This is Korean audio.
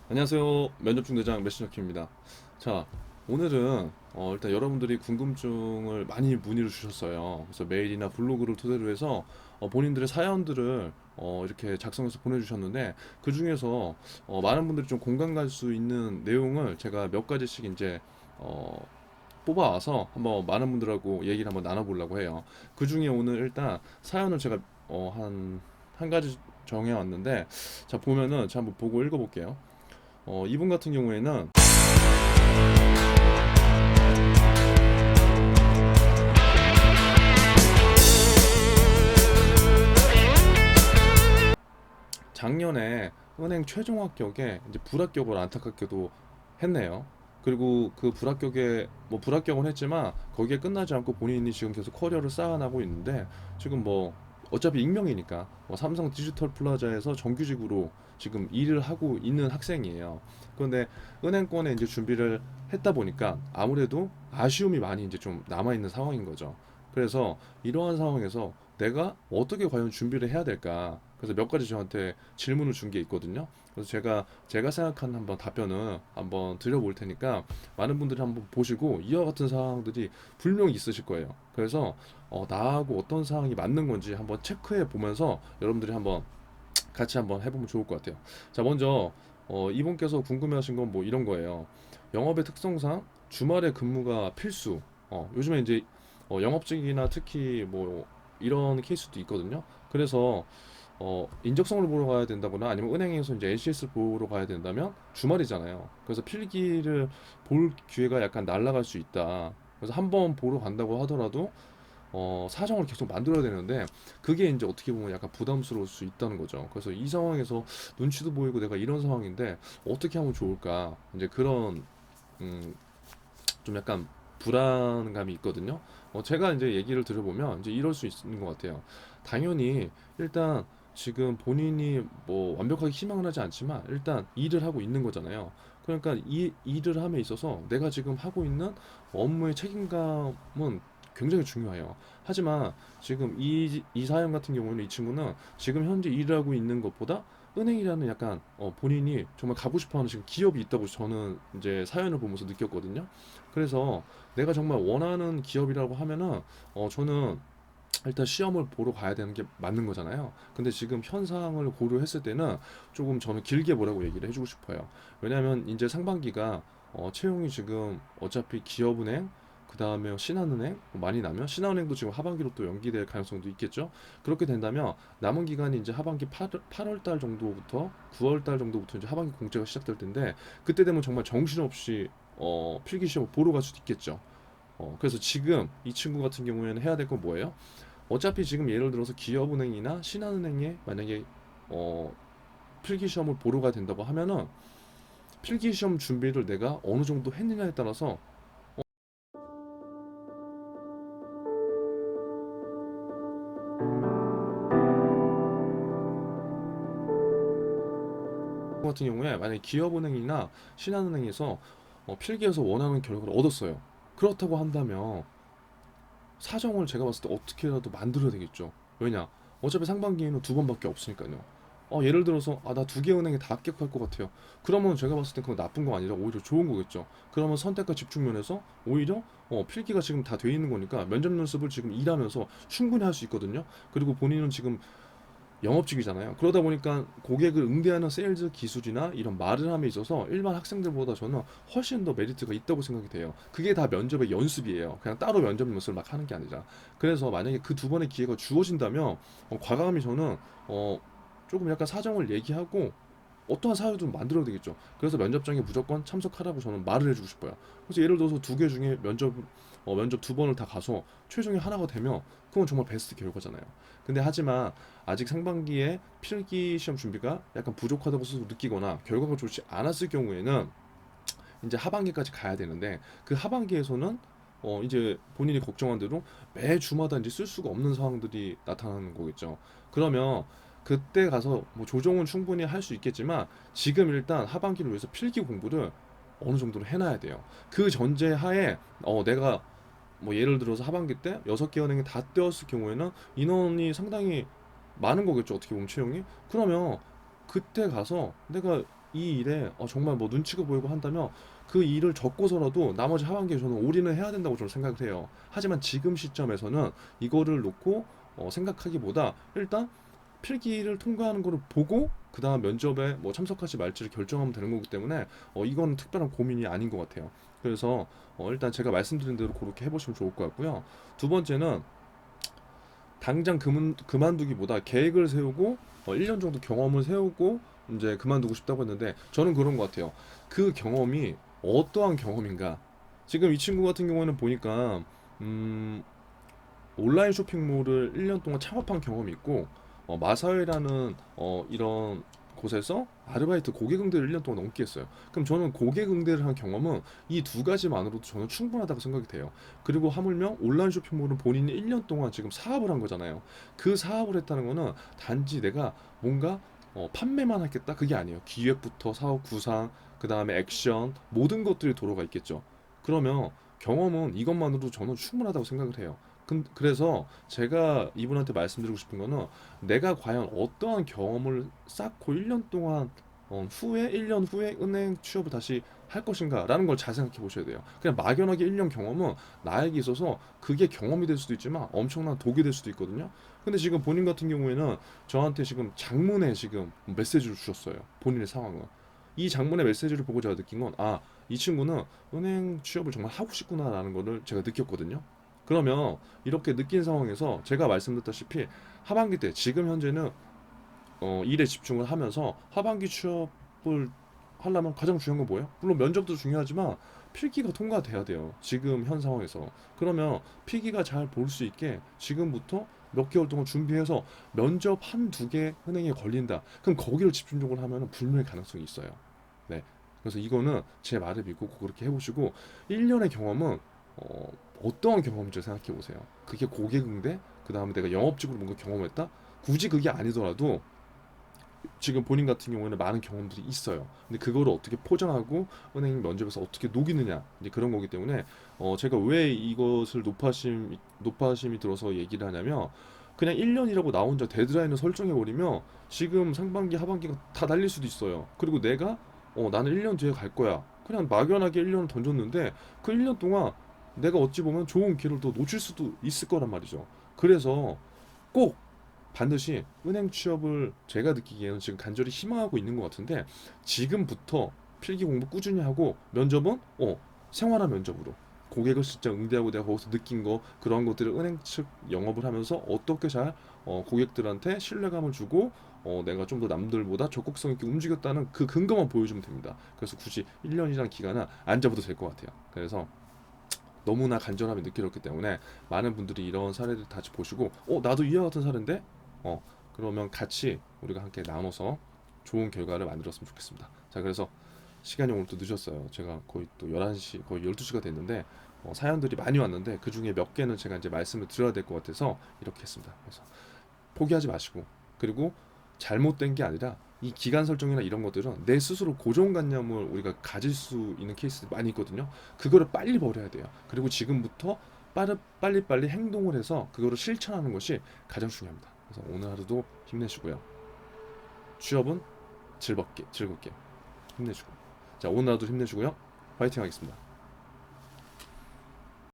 안녕하세요. 면접중대장 메신저킴입니다. 자, 오늘은 일단 여러분들이 궁금증을 많이 문의를 주셨어요. 그래서 메일이나 블로그를 토대로 해서 본인들의 사연들을 이렇게 작성해서 보내주셨는데 그 중에서 많은 분들이 좀 공감 갈 수 있는 내용을 제가 몇 가지씩 이제 어, 뽑아와서 한번 많은 분들하고 얘기를 한번 나눠보려고 해요. 그 중에 오늘 일단 사연을 제가 한 가지 정해왔는데 자 보면은 제가 한번 보고 읽어볼게요. 이분 같은 경우에는 작년에 은행 최종 합격에 이제 불합격을 안타깝게도 했네요. 그리고 그 불합격에 뭐 불합격은 했지만 거기에 끝나지 않고 본인이 지금 계속 커리어를 쌓아나가고 있는데 지금 뭐 어차피 익명이니까 뭐 삼성 디지털 플라자에서 정규직으로 지금 일을 하고 있는 학생이에요. 그런데 은행권에 이제 준비를 했다 보니까 아무래도 아쉬움이 많이 이제 좀 남아 있는 상황인 거죠. 그래서 이러한 상황에서 내가 어떻게 과연 준비를 해야 될까? 그래서 몇 가지 저한테 질문을 준 게 있거든요. 그래서 제가 생각하는 한번 답변을 한번 드려볼 테니까 많은 분들이 한번 보시고 이와 같은 상황들이 분명히 있으실 거예요. 그래서 나하고 어떤 상황이 맞는 건지 한번 체크해 보면서 여러분들이 한번 같이 한번 해보면 좋을 것 같아요. 자, 먼저 이분께서 궁금해하신 건 뭐 이런 거예요. 영업의 특성상 주말에 근무가 필수. 요즘에 이제 영업직이나 특히 뭐 이런 케이스도 있거든요. 그래서 인적성을 보러 가야 된다거나 아니면 은행에서 이제 NCS 보러 가야 된다면 주말이잖아요. 그래서 필기를 볼 기회가 약간 날아갈 수 있다. 그래서 한번 보러 간다고 하더라도 사정을 계속 만들어야 되는데 그게 이제 어떻게 보면 약간 부담스러울 수 있다는 거죠. 그래서 이 상황에서 눈치도 보이고 내가 이런 상황인데 어떻게 하면 좋을까? 이제 그런 음, 좀 약간 불안감이 있거든요. 제가 이제 얘기를 들어보면 이제 이럴 수 있는 것 같아요. 당연히 일단 지금 본인이 뭐 완벽하게 희망을 하지 않지만 일단 일을 하고 있는 거잖아요. 그러니까 이 일을 함에 있어서 내가 지금 하고 있는 업무의 책임감은 굉장히 중요해요. 하지만 지금 이 사연 같은 경우는 이 친구는 지금 현재 일을 하고 있는 것보다 은행이라는 약간 본인이 정말 가고 싶어하는 지금 기업이 있다고 저는 이제 사연을 보면서 느꼈거든요. 그래서 내가 정말 원하는 기업이라고 하면은 저는 일단 시험을 보러 가야 되는 게 맞는 거잖아요. 근데 지금 현상을 고려했을 때는 조금 저는 길게 보라고 얘기를 해주고 싶어요. 왜냐하면 이제 상반기가 채용이 지금 어차피 기업은행 그 다음에 신한은행 뭐 많이 나면 신한은행도 지금 하반기로 또 연기될 가능성도 있겠죠. 그렇게 된다면 남은 기간이 이제 하반기 8월 달 정도부터 9월 달 정도부터 이제 하반기 공채가 시작될 텐데 그때 되면 정말 정신없이 필기 시험을 보러 갈 수도 있겠죠. 그래서 지금 이 친구 같은 경우에는 해야 될 건 뭐예요? 어차피 지금 예를 들어서 기업은행이나 신한은행에 만약에 어, 필기 시험을 보러 가야 된다고 하면은 필기 시험 준비를 내가 어느 정도 했느냐에 따라서 같은 경우에 만약에 기업은행이나 신한은행에서 필기에서 원하는 결과를 얻었어요. 그렇다고 한다면 사정을 제가 봤을 때 어떻게라도 만들어야 되겠죠. 왜냐? 어차피 상반기에는 두 번밖에 없으니까요. 예를 들어서 나 두 개 은행에 다 합격할 것 같아요. 그러면 제가 봤을 때 그건 나쁜 거 아니라 오히려 좋은 거겠죠. 그러면 선택과 집중 면에서 오히려 필기가 지금 다 돼 있는 거니까 면접 연습을 지금 일하면서 충분히 할 수 있거든요. 그리고 본인은 지금 영업직이잖아요. 그러다 보니까 고객을 응대하는 세일즈 기술이나 이런 말을 함에 있어서 일반 학생들보다 저는 훨씬 더 메리트가 있다고 생각이 돼요. 그게 다 면접의 연습이에요. 그냥 따로 면접 연습을 막 하는 게 아니라. 그래서 만약에 그 두 번의 기회가 주어진다면 과감히 저는 어, 조금 약간 사정을 얘기하고 어떠한 사회를 좀 만들어야 되겠죠. 그래서 면접장에 무조건 참석하라고 저는 말을 해주고 싶어요. 그래서 예를 들어서 두 개 중에 면접 두 번을 다 가서 최종에 하나가 되면 그건 정말 베스트 결과잖아요. 근데 하지만 아직 상반기에 필기 시험 준비가 약간 부족하다고 스스로 느끼거나 결과가 좋지 않았을 경우에는 이제 하반기까지 가야 되는데 그 하반기에서는 이제 본인이 걱정한 대로 매 주마다 이제 쓸 수가 없는 상황들이 나타나는 거겠죠. 그러면 그때 가서 뭐 조정은 충분히 할 수 있겠지만 지금 일단 하반기를 위해서 필기 공부를 어느 정도로 해놔야 돼요. 그 전제 하에 내가 뭐 예를 들어서 하반기 때 6개 은행이 다 떼었을 경우에는 인원이 상당히 많은 거겠죠. 어떻게 보면 채용이. 그러면 그때 가서 내가 이 일에 정말 뭐 눈치가 보이고 한다면 그 일을 접고서라도 나머지 하반기에 저는 올인을 해야 된다고 저는 생각을 해요. 하지만 지금 시점에서는 이거를 놓고 생각하기보다 일단 필기를 통과하는 거를 보고 그 다음 면접에 뭐 참석할지 말지를 결정하면 되는 거기 때문에 이건 특별한 고민이 아닌 것 같아요. 그래서 일단 제가 말씀드린 대로 그렇게 해보시면 좋을 것 같고요. 두 번째는 당장 그만두기보다 계획을 세우고 1년 정도 경험을 세우고 이제 그만두고 싶다고 했는데 저는 그런 것 같아요. 그 경험이 어떠한 경험인가? 지금 이 친구 같은 경우에는 보니까 음, 온라인 쇼핑몰을 1년 동안 창업한 경험이 있고 마사회라는 이런 곳에서 아르바이트 고객 응대를 1년 동안 넘게 했어요. 그럼 저는 고객 응대를 한 경험은 이 두 가지만으로도 저는 충분하다고 생각이 돼요. 그리고 하물며 온라인 쇼핑몰은 본인이 1년 동안 지금 사업을 한 거잖아요. 그 사업을 했다는 거는 단지 내가 뭔가 판매만 하겠다 그게 아니에요. 기획부터 사업 구상, 그 다음에 액션 모든 것들이 도로가 있겠죠. 그러면 경험은 이것만으로도 저는 충분하다고 생각을 해요. 그래서 제가 이분한테 말씀드리고 싶은 거는 내가 과연 어떠한 경험을 쌓고 1년 동안 후에 1년 후에 은행 취업을 다시 할 것인가라는 걸 잘 생각해 보셔야 돼요. 그냥 막연하게 1년 경험은 나에게 있어서 그게 경험이 될 수도 있지만 엄청난 독이 될 수도 있거든요. 근데 지금 본인 같은 경우에는 저한테 지금 장문의 지금 메시지를 주셨어요. 본인의 상황을. 이 장문의 메시지를 보고 제가 느낀 건 이 친구는 은행 취업을 정말 하고 싶구나라는 거를 제가 느꼈거든요. 그러면 이렇게 느낀 상황에서 제가 말씀드렸다시피 하반기 때 지금 현재는 일에 집중을 하면서 하반기 취업을 하려면 가장 중요한 건 뭐예요? 물론 면접도 중요하지만 필기가 통과돼야 돼요. 지금 현 상황에서. 그러면 필기가 잘 볼 수 있게 지금부터 몇 개월 동안 준비해서 면접 한 두 개 은행에 걸린다. 그럼 거기를 집중적으로 하면 불문의 가능성이 있어요. 네. 그래서 이거는 제 말을 믿고 그렇게 해보시고 1년의 경험은 어떠한 경험인지 생각해 보세요. 그게 고객 응대, 그 다음에 내가 영업직으로 뭔가 경험했다? 굳이 그게 아니더라도 지금 본인 같은 경우에는 많은 경험들이 있어요. 근데 그거를 어떻게 포장하고 은행 면접에서 어떻게 녹이느냐 이제 그런 거기 때문에 제가 왜 이것을 높아심이 들어서 얘기를 하냐면 그냥 1년이라고 나 혼자 데드라인을 설정해 버리면 지금 상반기 하반기가 다 날릴 수도 있어요. 그리고 내가 나는 1년 뒤에 갈 거야. 그냥 막연하게 1년을 던졌는데 그 1년 동안 내가 어찌 보면 좋은 기회를 더 놓칠 수도 있을 거란 말이죠. 그래서 꼭 반드시 은행 취업을 제가 느끼기에는 지금 간절히 희망하고 있는 것 같은데 지금부터 필기 공부 꾸준히 하고 면접은 생활화 면접으로 고객을 직접 응대하고 내가 거기서 느낀 거 그런 것들을 은행 측 영업을 하면서 어떻게 잘 고객들한테 신뢰감을 주고 내가 좀 더 남들보다 적극성 있게 움직였다는 그 근거만 보여주면 됩니다. 그래서 굳이 1년이라는 기간은 안 잡아도 될 것 같아요. 그래서 너무나 간절함이 느껴졌기 때문에 많은 분들이 이런 사례들 다시 보시고 나도 이와 같은 사례인데 그러면 같이 우리가 함께 나눠서 좋은 결과를 만들었으면 좋겠습니다. 자, 그래서 시간이 오늘 또 늦었어요. 제가 거의 또 11시 거의 12시가 됐는데 사연들이 많이 왔는데 그 중에 몇 개는 제가 이제 말씀을 드려야 될 것 같아서 이렇게 했습니다. 그래서 포기하지 마시고 그리고 잘못된 게 아니라 이 기간 설정이나 이런 것들은 내 스스로 고정관념을 우리가 가질 수 있는 케이스들이 많이 있거든요. 그거를 빨리 버려야 돼요. 그리고 지금부터 빨리빨리 행동을 해서 그거를 실천하는 것이 가장 중요합니다. 그래서 오늘 하루도 힘내시고요. 취업은 즐겁게 힘내시고 자 오늘 하루도 힘내시고요. 파이팅 하겠습니다.